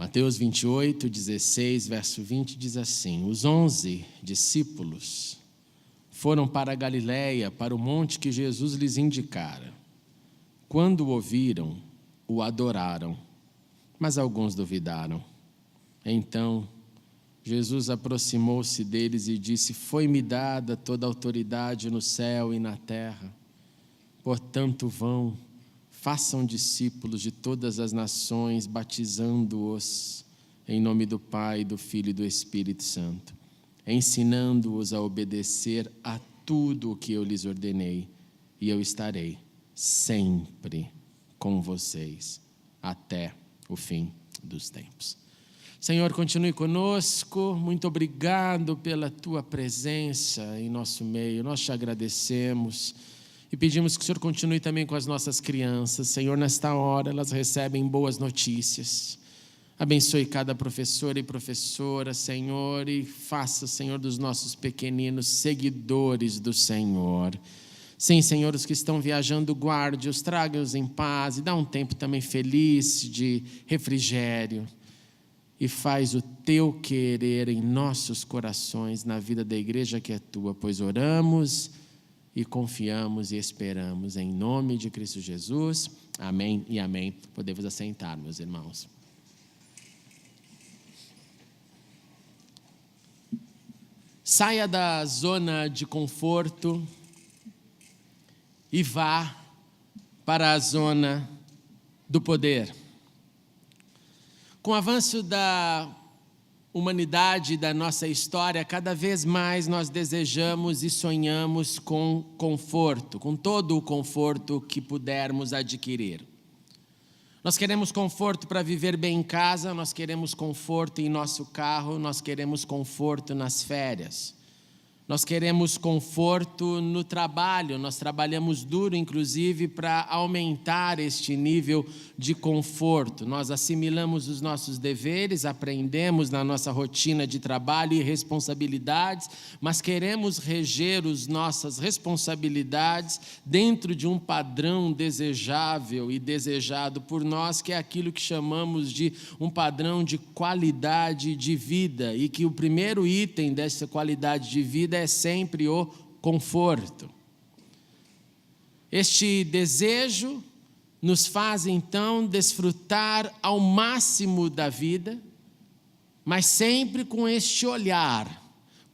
Mateus 28, 16, verso 20, diz assim: Os 11 discípulos foram para a Galiléia, para o monte que Jesus lhes indicara. Quando o ouviram, o adoraram, mas alguns duvidaram. Então, Jesus aproximou-se deles e disse: Foi-me dada toda a autoridade no céu e na terra. Portanto, vão, façam discípulos de todas as nações, batizando-os em nome do Pai, do Filho e do Espírito Santo, ensinando-os a obedecer a tudo o que eu lhes ordenei, e eu estarei sempre com vocês até o fim dos tempos. Senhor, continue conosco. Muito obrigado pela tua presença em nosso meio. Nós te agradecemos e pedimos que o Senhor continue também com as nossas crianças. Senhor, nesta hora elas recebem boas notícias. Abençoe cada professor e professora, Senhor, e faça, Senhor, dos nossos pequeninos seguidores do Senhor. Sim, Senhor, os que estão viajando, guarde-os, traga-os em paz e dá um tempo também feliz de refrigério. E faz o teu querer em nossos corações, na vida da igreja que é tua, pois oramos e confiamos e esperamos em nome de Cristo Jesus. Amém e amém. Podemos assentar, meus irmãos. Saia da zona de conforto e vá para a zona do poder. Com o avanço da humanidade, da nossa história, cada vez mais nós desejamos e sonhamos com conforto, com todo o conforto que pudermos adquirir. Nós queremos conforto para viver bem em casa, nós queremos conforto em nosso carro, nós queremos conforto nas férias. Nós queremos conforto no trabalho, nós trabalhamos duro, inclusive, para aumentar este nível de conforto. Nós assimilamos os nossos deveres, aprendemos na nossa rotina de trabalho e responsabilidades, mas queremos reger as nossas responsabilidades dentro de um padrão desejável e desejado por nós, que é aquilo que chamamos de um padrão de qualidade de vida, e que o primeiro item dessa qualidade de vida é sempre o conforto. Este desejo nos faz então desfrutar ao máximo da vida, mas sempre com este olhar,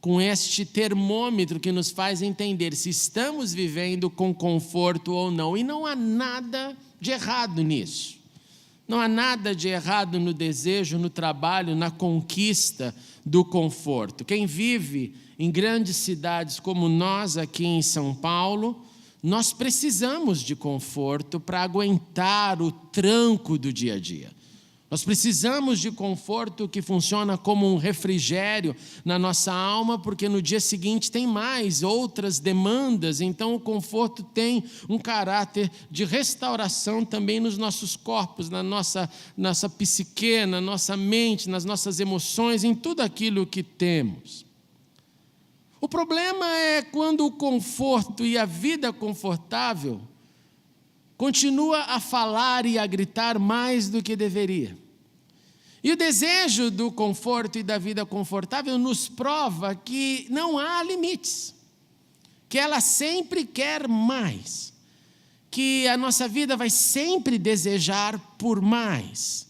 com este termômetro que nos faz entender se estamos vivendo com conforto ou não. E não há nada de errado nisso. Não há nada de errado no desejo, no trabalho, na conquista do conforto. Quem vive em grandes cidades como nós aqui em São Paulo, nós precisamos de conforto para aguentar o tranco do dia a dia. Nós precisamos de conforto que funciona como um refrigério na nossa alma, porque no dia seguinte tem mais outras demandas. Então o conforto tem um caráter de restauração também nos nossos corpos, na nossa psique, na nossa mente, nas nossas emoções, em tudo aquilo que temos. O problema é quando o conforto e a vida confortável continua a falar e a gritar mais do que deveria. E o desejo do conforto e da vida confortável nos prova que não há limites, que ela sempre quer mais, que a nossa vida vai sempre desejar por mais.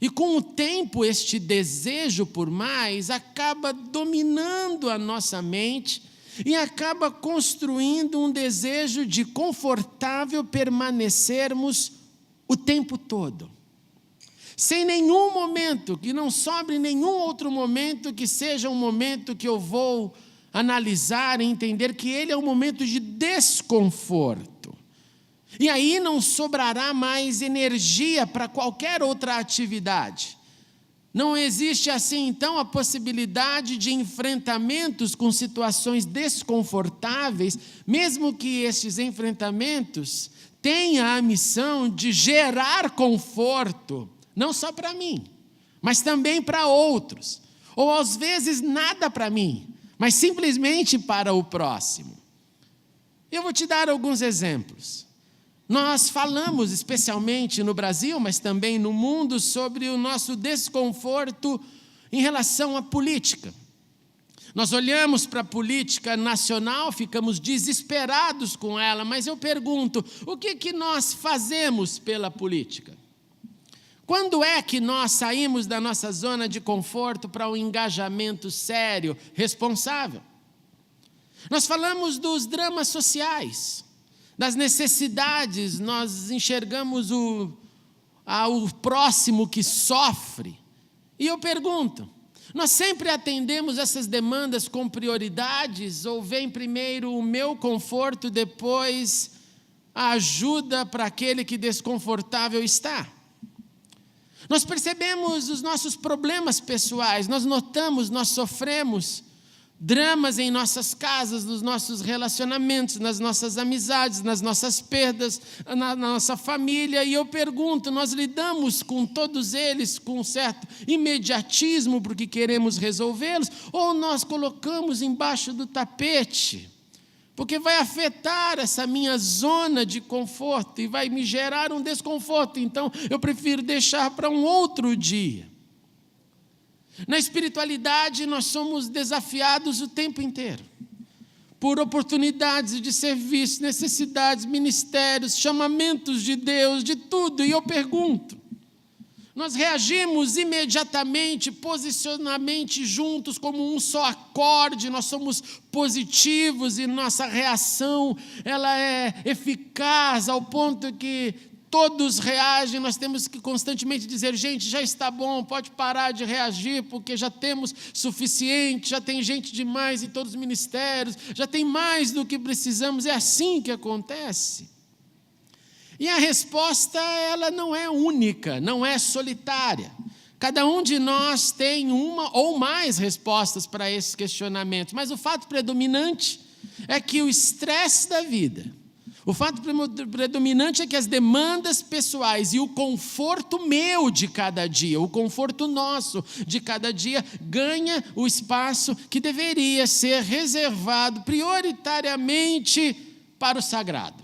E com o tempo, este desejo por mais acaba dominando a nossa mente e acaba construindo um desejo de confortável permanecermos o tempo todo. Sem nenhum momento, que não sobre nenhum outro momento que seja um momento que eu vou analisar e entender que ele é um momento de desconforto. E aí não sobrará mais energia para qualquer outra atividade. Não existe assim, então, a possibilidade de enfrentamentos com situações desconfortáveis, mesmo que estes enfrentamentos tenham a missão de gerar conforto, não só para mim, mas também para outros. Ou às vezes nada para mim, mas simplesmente para o próximo. Eu vou te dar alguns exemplos. Nós falamos, especialmente no Brasil, mas também no mundo, sobre o nosso desconforto em relação à política. Nós olhamos para a política nacional, ficamos desesperados com ela, mas eu pergunto, o que nós fazemos pela política? Quando é que nós saímos da nossa zona de conforto para um engajamento sério, responsável? Nós falamos dos dramas sociais, das necessidades, nós enxergamos o próximo que sofre. E eu pergunto, nós sempre atendemos essas demandas com prioridades ou vem primeiro o meu conforto, depois a ajuda para aquele que desconfortável está? Nós percebemos os nossos problemas pessoais, nós notamos, nós sofremos dramas em nossas casas, nos nossos relacionamentos, nas nossas amizades, nas nossas perdas, na nossa família. E eu pergunto, nós lidamos com todos eles com um certo imediatismo porque queremos resolvê-los, ou nós colocamos embaixo do tapete, porque vai afetar essa minha zona de conforto e vai me gerar um desconforto, então eu prefiro deixar para um outro dia. Na espiritualidade, nós somos desafiados o tempo inteiro, por oportunidades de serviço, necessidades, ministérios, chamamentos de Deus, de tudo. E eu pergunto, nós reagimos imediatamente, posicionamento juntos, como um só acorde, nós somos positivos e nossa reação ela é eficaz ao ponto que todos reagem, nós temos que constantemente dizer, gente, já está bom, pode parar de reagir, porque já temos suficiente, já tem gente demais em todos os ministérios, já tem mais do que precisamos, é assim que acontece. E a resposta, ela não é única, não é solitária. Cada um de nós tem uma ou mais respostas para esses questionamentos, mas o fato predominante é que o estresse da vida, o fato predominante é que as demandas pessoais e o conforto meu de cada dia, o conforto nosso de cada dia, ganha o espaço que deveria ser reservado prioritariamente para o sagrado.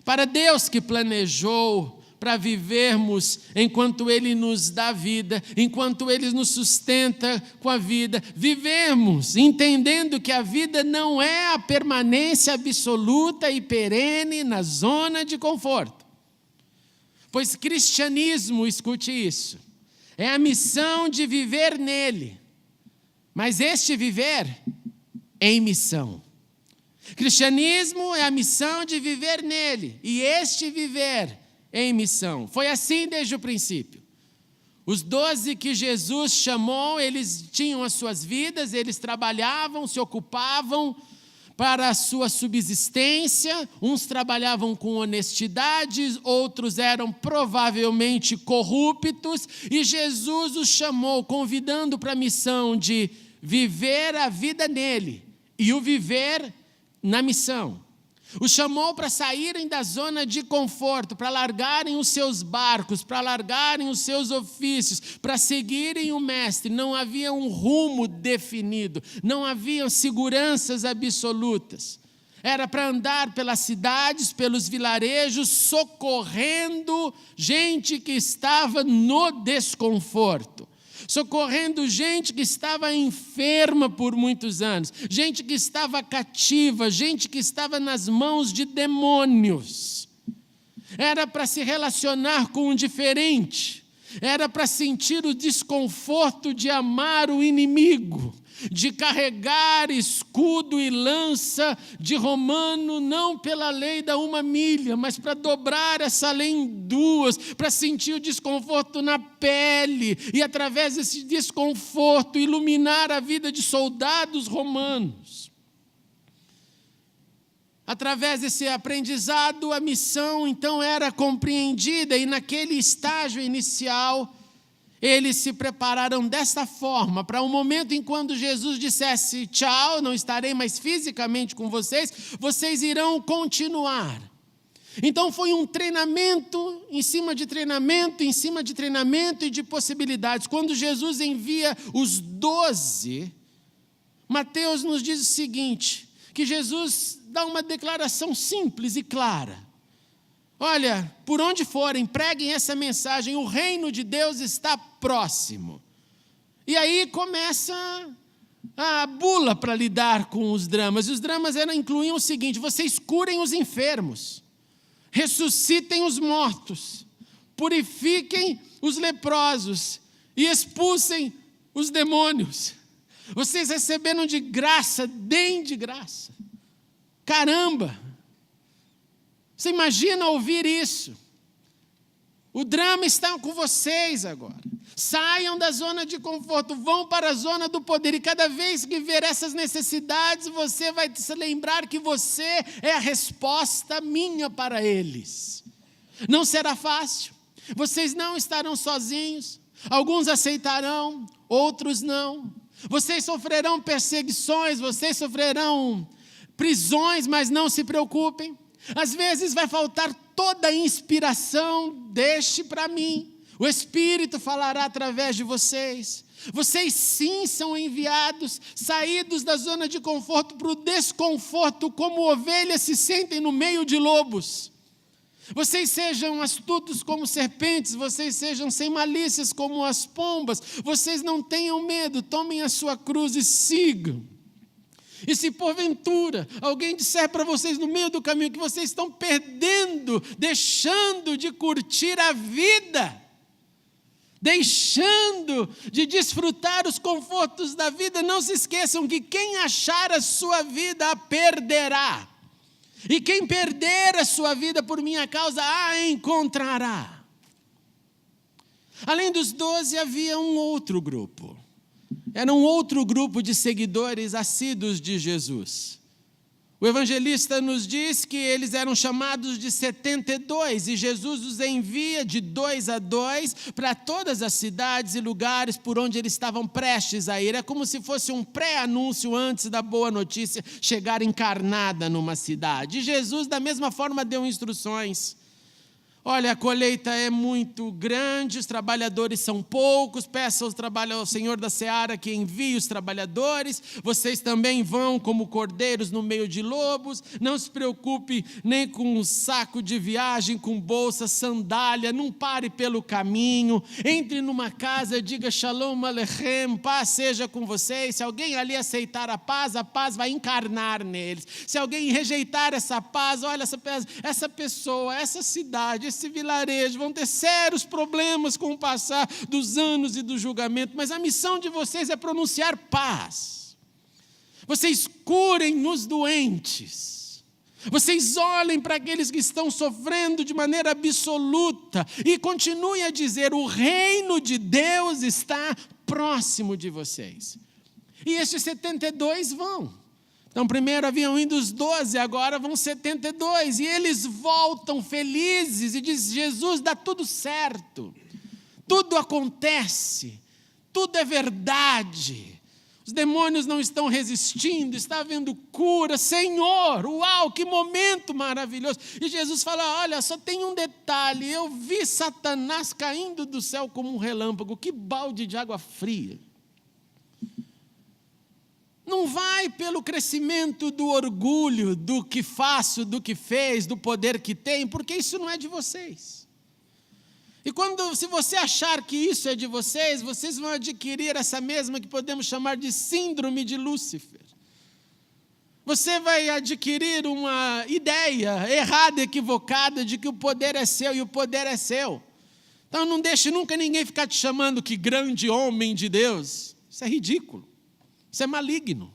Para Deus que planejou para vivermos enquanto Ele nos dá vida, enquanto Ele nos sustenta com a vida, vivemos entendendo que a vida não é a permanência absoluta e perene na zona de conforto. Pois cristianismo, escute isso, é a missão de viver nele, mas este viver em missão. Cristianismo é a missão de viver nele, e este viver em missão. Foi assim desde o princípio. Os 12 que Jesus chamou, eles tinham as suas vidas, eles trabalhavam, se ocupavam para a sua subsistência, uns trabalhavam com honestidade, outros eram provavelmente corruptos, e Jesus os chamou, convidando para a missão de viver a vida nele, e o viver na missão. Os chamou para saírem da zona de conforto, para largarem os seus barcos, para largarem os seus ofícios, para seguirem o Mestre. Não havia um rumo definido, não havia seguranças absolutas. Era para andar pelas cidades, pelos vilarejos, socorrendo gente que estava no desconforto. Socorrendo gente que estava enferma por muitos anos, gente que estava cativa, gente que estava nas mãos de demônios. Era para se relacionar com o diferente, era para sentir o desconforto de amar o inimigo, de carregar escudo e lança de romano, não pela lei da 1 milha, mas para dobrar essa lei em 2, para sentir o desconforto na pele, e através desse desconforto iluminar a vida de soldados romanos. Através desse aprendizado, a missão então era compreendida, e naquele estágio inicial, eles se prepararam desta forma, para um momento em quando Jesus dissesse, tchau, não estarei mais fisicamente com vocês, vocês irão continuar. Então foi um treinamento, em cima de treinamento, em cima de treinamento e de possibilidades. Quando Jesus envia os 12, Mateus nos diz o seguinte, que Jesus dá uma declaração simples e clara. Olha, por onde forem, preguem essa mensagem, o reino de Deus está próximo. E aí começa a bula para lidar com os dramas. E os dramas incluíam o seguinte: vocês curem os enfermos, ressuscitem os mortos, purifiquem os leprosos e expulsem os demônios. Vocês receberam de graça, deem de graça. Caramba! Você imagina ouvir isso? O drama está com vocês agora. Saiam da zona de conforto, vão para a zona do poder. E cada vez que ver essas necessidades, você vai se lembrar que você é a resposta minha para eles. Não será fácil. Vocês não estarão sozinhos. Alguns aceitarão, outros não. Vocês sofrerão perseguições, vocês sofrerão prisões, mas não se preocupem. Às vezes vai faltar toda a inspiração, deixe para mim. O Espírito falará através de vocês. Vocês sim são enviados, saídos da zona de conforto para o desconforto, como ovelhas se sentem no meio de lobos. Vocês sejam astutos como serpentes, vocês sejam sem malícias como as pombas. Vocês não tenham medo, tomem a sua cruz e sigam. E se porventura alguém disser para vocês no meio do caminho que vocês estão perdendo, deixando de curtir a vida, deixando de desfrutar os confortos da vida, não se esqueçam que quem achar a sua vida a perderá. E quem perder a sua vida por minha causa a encontrará. Além dos 12 havia um outro grupo. Era um outro grupo de seguidores assíduos de Jesus. O evangelista nos diz que eles eram chamados de 72, e Jesus os envia de 2 a 2 para todas as cidades e lugares por onde eles estavam prestes a ir. É como se fosse um pré-anúncio antes da boa notícia chegar encarnada numa cidade. E Jesus, da mesma forma, deu instruções. Olha, a colheita é muito grande, os trabalhadores são poucos, peça ao Senhor da Seara que envie os trabalhadores, vocês também vão como cordeiros no meio de lobos, não se preocupe nem com um saco de viagem, com bolsa, sandália, não pare pelo caminho, entre numa casa, diga Shalom Aleichem, paz seja com vocês. Se alguém ali aceitar a paz vai encarnar neles. Se alguém rejeitar essa paz, olha, essa pessoa, essa cidade, esse vilarejo vão ter sérios problemas com o passar dos anos e do julgamento, mas a missão de vocês é pronunciar paz. Vocês curem os doentes, vocês olhem para aqueles que estão sofrendo de maneira absoluta e continuem a dizer: o reino de Deus está próximo de vocês. E estes 72 vão. Então, primeiro haviam ido os 12, agora vão 72. E eles voltam felizes e dizem: Jesus, dá tudo certo. Tudo acontece. Tudo é verdade. Os demônios não estão resistindo, está havendo cura. Senhor, uau, que momento maravilhoso. E Jesus fala: olha, só tem um detalhe. Eu vi Satanás caindo do céu como um relâmpago. Que balde de água fria. Não vai pelo crescimento do orgulho, do que faço, do que fez, do poder que tem, porque isso não é de vocês. E se você achar que isso é de vocês, vocês vão adquirir essa mesma que podemos chamar de síndrome de Lúcifer. Você vai adquirir uma ideia errada, equivocada, de que o poder é seu e o poder é seu. Então não deixe nunca ninguém ficar te chamando que grande homem de Deus. Isso é ridículo. Isso é maligno.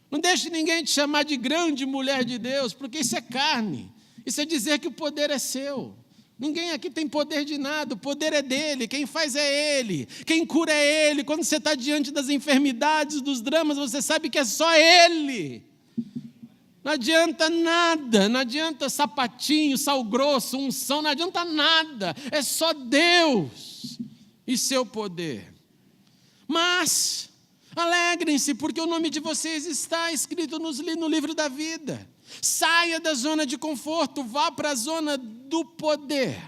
Não deixe ninguém te chamar de grande mulher de Deus, porque isso é carne. Isso é dizer que o poder é seu. Ninguém aqui tem poder de nada, o poder é dele, quem faz é ele, quem cura é ele. Quando você está diante das enfermidades, dos dramas, você sabe que é só ele. Não adianta nada, não adianta sapatinho, sal grosso, unção, não adianta nada. É só Deus e seu poder. Mas alegrem-se, porque o nome de vocês está escrito no livro da vida. Saia da zona de conforto, vá para a zona do poder.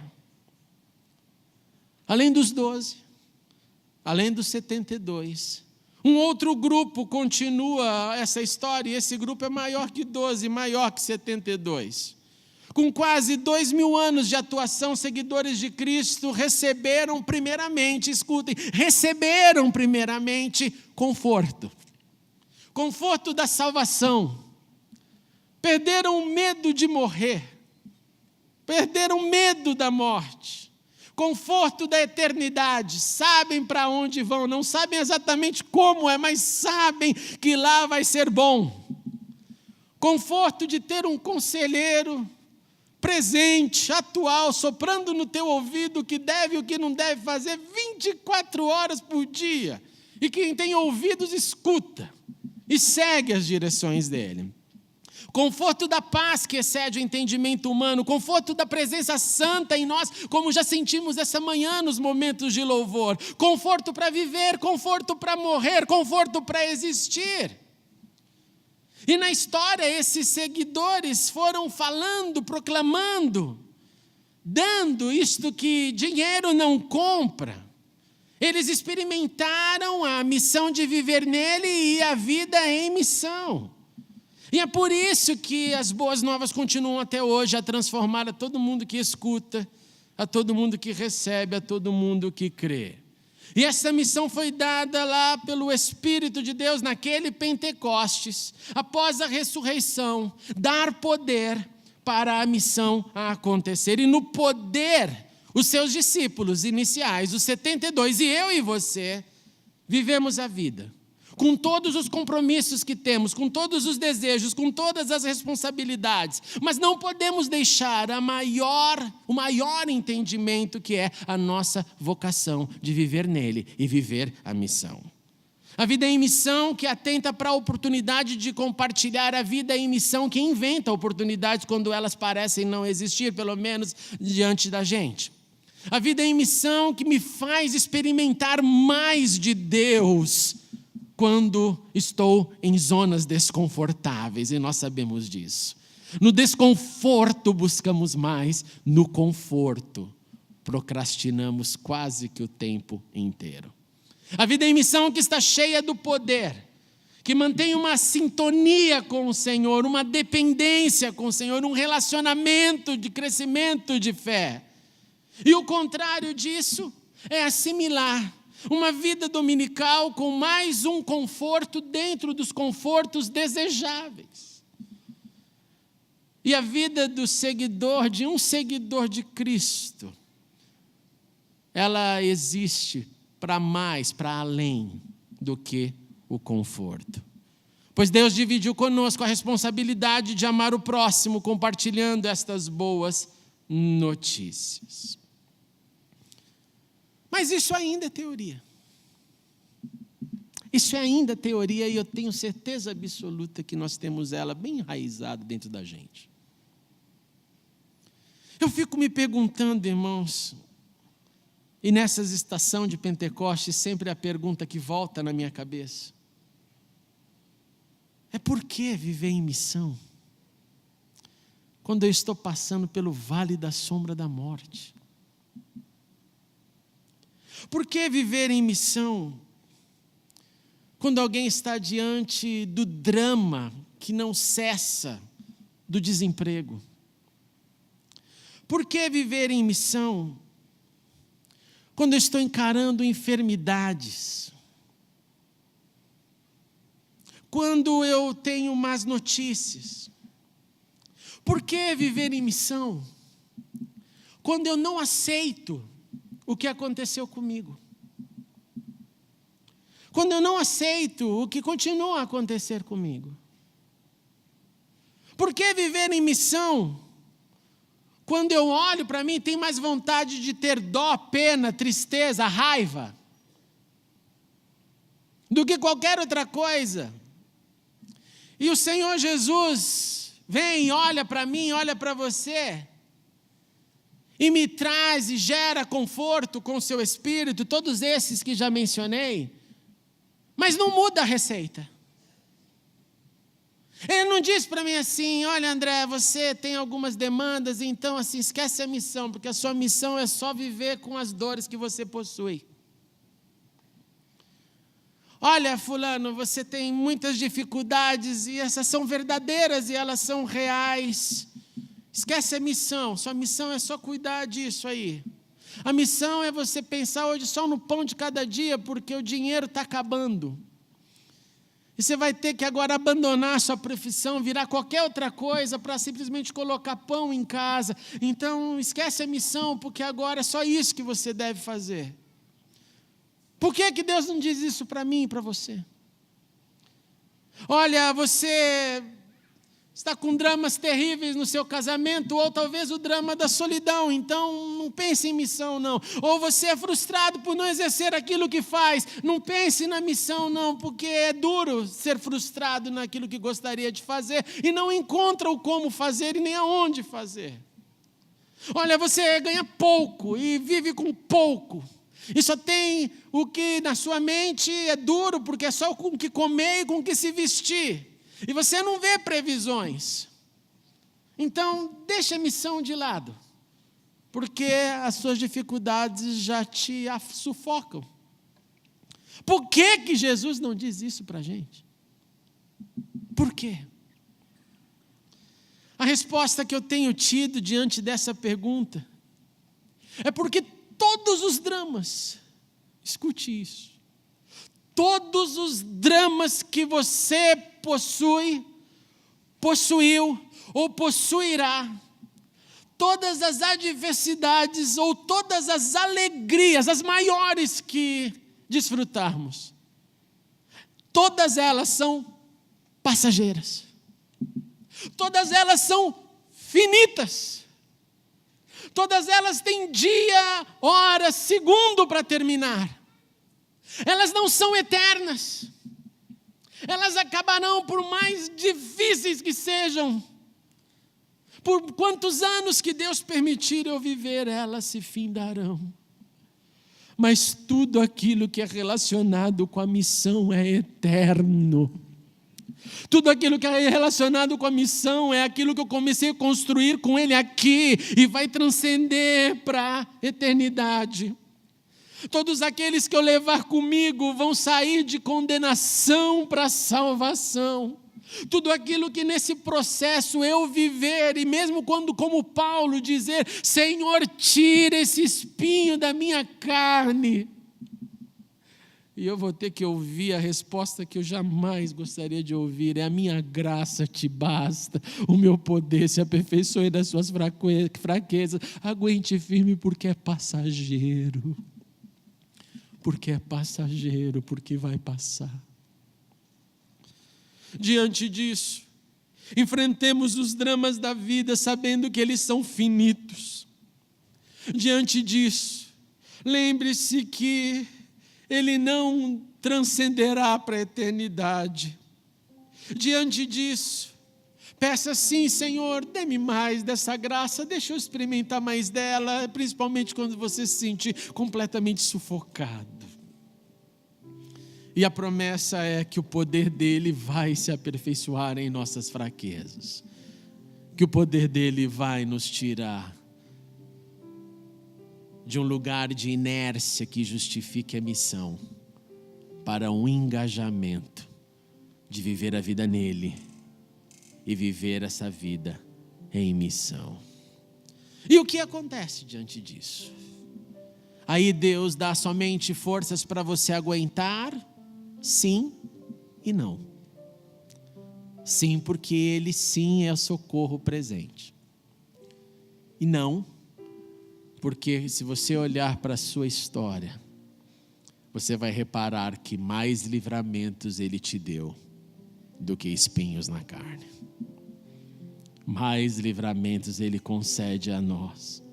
Além dos 12, além dos 72, um outro grupo continua essa história, e esse grupo é maior que 12, maior que 72. Com quase 2.000 anos de atuação, seguidores de Cristo receberam primeiramente, escutem, receberam primeiramente conforto. Conforto da salvação. Perderam o medo de morrer. Perderam o medo da morte. Conforto da eternidade. Sabem para onde vão, não sabem exatamente como é, mas sabem que lá vai ser bom. Conforto de ter um conselheiro presente, atual, soprando no teu ouvido o que deve e o que não deve fazer 24 horas por dia. E quem tem ouvidos escuta e segue as direções dele. Conforto da paz que excede o entendimento humano, conforto da presença santa em nós, como já sentimos essa manhã nos momentos de louvor. Conforto para viver, conforto para morrer, conforto para existir. E na história, esses seguidores foram falando, proclamando, dando isto que dinheiro não compra. Eles experimentaram a missão de viver nele e a vida em missão. E é por isso que as boas novas continuam até hoje a transformar a todo mundo que escuta, a todo mundo que recebe, a todo mundo que crê. E essa missão foi dada lá pelo Espírito de Deus naquele Pentecostes, após a ressurreição, dar poder para a missão acontecer. E no poder, os seus discípulos iniciais, os 72, e eu e você, vivemos a vida. Com todos os compromissos que temos, com todos os desejos, com todas as responsabilidades, mas não podemos deixar o maior entendimento que é a nossa vocação de viver nele e viver a missão. A vida em missão que atenta para a oportunidade de compartilhar, a vida em missão que inventa oportunidades quando elas parecem não existir, pelo menos diante da gente. A vida em missão que me faz experimentar mais de Deus quando estou em zonas desconfortáveis, e nós sabemos disso. No desconforto buscamos mais, no conforto procrastinamos quase que o tempo inteiro. A vida em missão que está cheia do poder, que mantém uma sintonia com o Senhor, uma dependência com o Senhor, um relacionamento de crescimento de fé. E o contrário disso é assimilar uma vida dominical com mais um conforto dentro dos confortos desejáveis. E a vida do seguidor, de um seguidor de Cristo, ela existe para mais, para além do que o conforto. Pois Deus dividiu conosco a responsabilidade de amar o próximo, compartilhando estas boas notícias. Mas isso ainda é teoria. Isso é ainda teoria e eu tenho certeza absoluta que nós temos ela bem enraizada dentro da gente. Eu fico me perguntando, irmãos, e nessas estações de Pentecostes sempre a pergunta que volta na minha cabeça é: por que viver em missão quando eu estou passando pelo vale da sombra da morte? Por que viver em missão quando alguém está diante do drama que não cessa do desemprego? Por que viver em missão quando eu estou encarando enfermidades? Quando eu tenho más notícias? Por que viver em missão quando eu não aceito o que aconteceu comigo? Quando eu não aceito o que continua a acontecer comigo? Por que viver em missão quando eu olho para mim e tenho mais vontade de ter dó, pena, tristeza, raiva do que qualquer outra coisa? E o Senhor Jesus vem, olha para mim, olha para você e me traz e gera conforto com o seu Espírito, todos esses que já mencionei, mas não muda a receita. Ele não diz para mim assim: olha, André, você tem algumas demandas, então assim, esquece a missão, porque a sua missão é só viver com as dores que você possui. Olha, fulano, você tem muitas dificuldades e essas são verdadeiras e elas são reais. Esquece a missão. Sua missão é só cuidar disso aí. A missão é você pensar hoje só no pão de cada dia, porque o dinheiro está acabando. E você vai ter que agora abandonar a sua profissão, virar qualquer outra coisa para simplesmente colocar pão em casa. Então, esquece a missão, porque agora é só isso que você deve fazer. Por que Deus não diz isso para mim e para você? Olha, você está com dramas terríveis no seu casamento, ou talvez o drama da solidão, então não pense em missão não. Ou você é frustrado por não exercer aquilo que faz, não pense na missão não, porque é duro ser frustrado naquilo que gostaria de fazer e não encontra o como fazer e nem aonde fazer. Olha, você ganha pouco e vive com pouco, e só tem o que na sua mente é duro, porque é só com o que comer e com o que se vestir. E você não vê previsões. Então, deixa a missão de lado, porque as suas dificuldades já te sufocam. Por que Jesus não diz isso para a gente? Por quê? A resposta que eu tenho tido diante dessa pergunta é porque todos os dramas, escute isso, todos os dramas que você possui, possuiu ou possuirá, todas as adversidades ou todas as alegrias, as maiores que desfrutarmos, todas elas são passageiras, todas elas são finitas, todas elas têm dia, hora, segundo para terminar. Elas não são eternas. Elas acabarão, por mais difíceis que sejam. Por quantos anos que Deus permitir eu viver, elas se findarão. Mas tudo aquilo que é relacionado com a missão é eterno. Tudo aquilo que é relacionado com a missão é aquilo que eu comecei a construir com Ele aqui e vai transcender para a eternidade. Todos aqueles que eu levar comigo vão sair de condenação para salvação. Tudo aquilo que nesse processo eu viver, e mesmo quando, como Paulo, dizer: Senhor, tira esse espinho da minha carne. E eu vou ter que ouvir a resposta que eu jamais gostaria de ouvir: é a minha graça te basta, o meu poder se aperfeiçoe das suas fraquezas. Aguente firme, porque é passageiro. Porque é passageiro, porque vai passar. Diante disso, enfrentemos os dramas da vida sabendo que eles são finitos. Diante disso, lembre-se que ele não transcenderá para a eternidade. Diante disso, peça sim: Senhor, dê-me mais dessa graça, deixa eu experimentar mais dela, principalmente quando você se sentir completamente sufocado. E a promessa é que o poder dele vai se aperfeiçoar em nossas fraquezas, que o poder dele vai nos tirar de um lugar de inércia que justifique a missão, para um engajamento de viver a vida nele e viver essa vida em missão. E o que acontece diante disso? Aí Deus dá somente forças para você aguentar? Sim e não. Sim, porque Ele sim é o socorro presente. E não, porque se você olhar para a sua história, você vai reparar que mais livramentos Ele te deu do que espinhos na carne. Mais livramentos Ele concede a nós,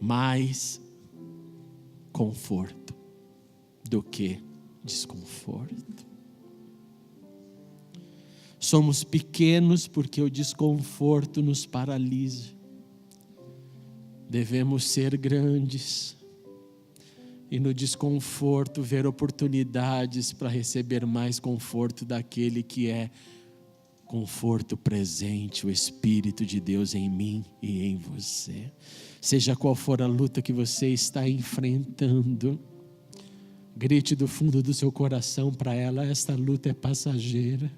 mais conforto do que desconforto. Somos pequenos porque o desconforto nos paralisa. Devemos ser grandes e no desconforto ver oportunidades para receber mais conforto daquele que é conforto presente, o Espírito de Deus em mim e em você. Seja qual for a luta que você está enfrentando, grite do fundo do seu coração para ela: esta luta é passageira.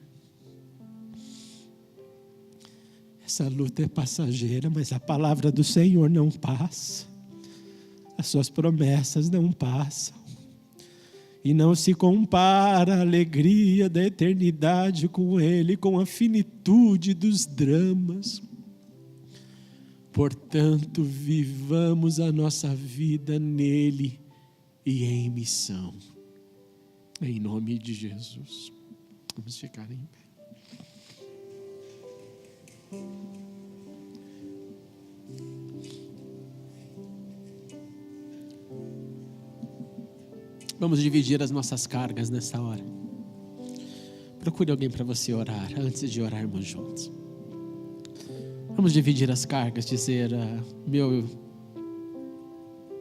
Essa luta é passageira, mas a palavra do Senhor não passa. As suas promessas não passam. E não se compara a alegria da eternidade com Ele, com a finitude dos dramas. Portanto, vivamos a nossa vida nele e em missão. Em nome de Jesus. Vamos ficar em pé. Vamos dividir as nossas cargas nessa hora. Procure alguém para você orar, antes de orarmos juntos. Vamos dividir as cargas, dizer, meu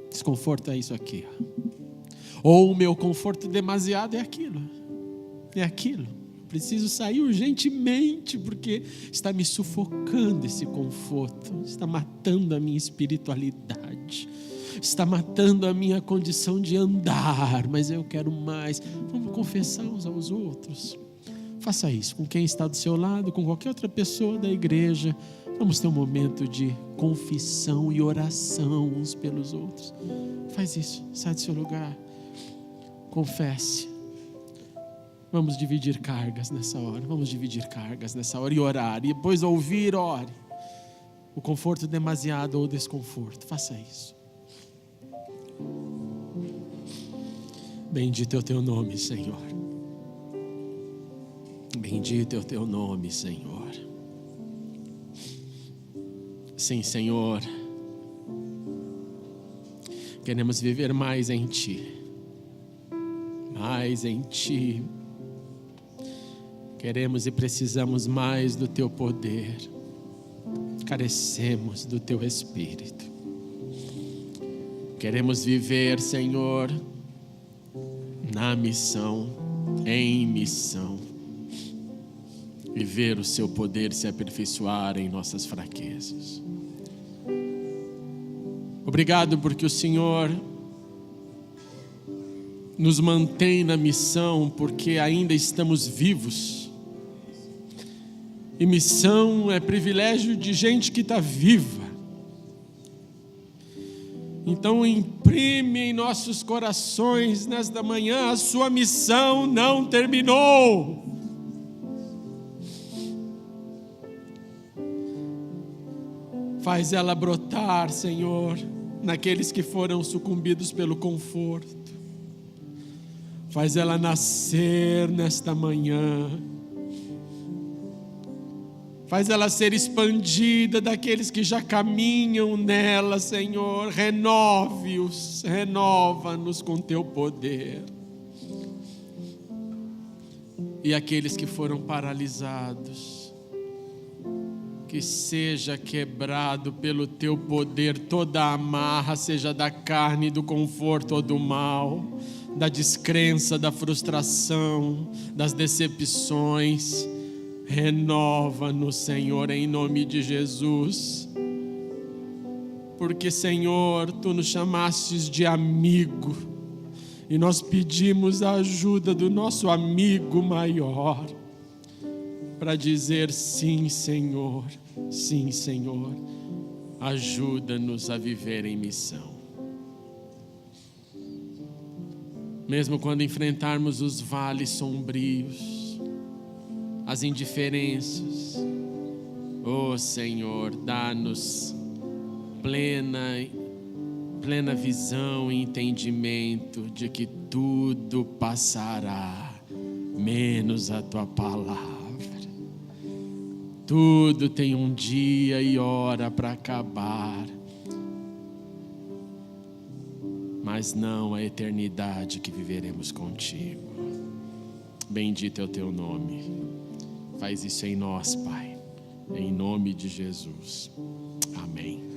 desconforto é isso aqui. Ou o meu conforto demasiado é aquilo. É aquilo. Preciso sair urgentemente, porque está me sufocando esse conforto. Está matando a minha espiritualidade. Está matando a minha condição de andar, mas eu quero mais. Vamos confessar uns aos outros. Faça isso com quem está do seu lado, com qualquer outra pessoa da igreja. Vamos ter um momento de confissão e oração uns pelos outros. Faz isso, sai do seu lugar. Confesse. Vamos dividir cargas nessa hora. Vamos dividir cargas nessa hora e orar. E depois ouvir, ore. O conforto demasiado ou o desconforto. Faça isso. Bendito é o teu nome, Senhor. Bendito é o teu nome, Senhor. Sim, Senhor. Queremos viver mais em Ti. Mais em Ti. Queremos e precisamos mais do Teu poder. Carecemos do Teu Espírito. Queremos viver, Senhor, na missão, em missão, e ver o Seu poder se aperfeiçoar em nossas fraquezas. Obrigado porque o Senhor nos mantém na missão, porque ainda estamos vivos. E missão é privilégio de gente que está viva. Então imprime em nossos corações nesta manhã: a sua missão não terminou. Faz ela brotar, Senhor, naqueles que foram sucumbidos pelo conforto. Faz ela nascer nesta manhã. Faz ela ser expandida daqueles que já caminham nela, Senhor. Renove-os, renova-nos com Teu poder. E aqueles que foram paralisados, que seja quebrado pelo Teu poder toda a amarra, seja da carne, do conforto ou do mal, da descrença, da frustração, das decepções. Renova-nos, Senhor, em nome de Jesus. Porque, Senhor, Tu nos chamastes de amigo, e nós pedimos a ajuda do nosso amigo maior, para dizer sim, Senhor, sim, Senhor. Ajuda-nos a viver em missão. Mesmo quando enfrentarmos os vales sombrios, as indiferenças, ó Senhor, dá-nos plena visão e entendimento de que tudo passará, menos a Tua palavra. Tudo tem um dia e hora para acabar, mas não a eternidade que viveremos contigo. Bendito é o Teu nome. Faz isso em nós, Pai, em nome de Jesus. Amém.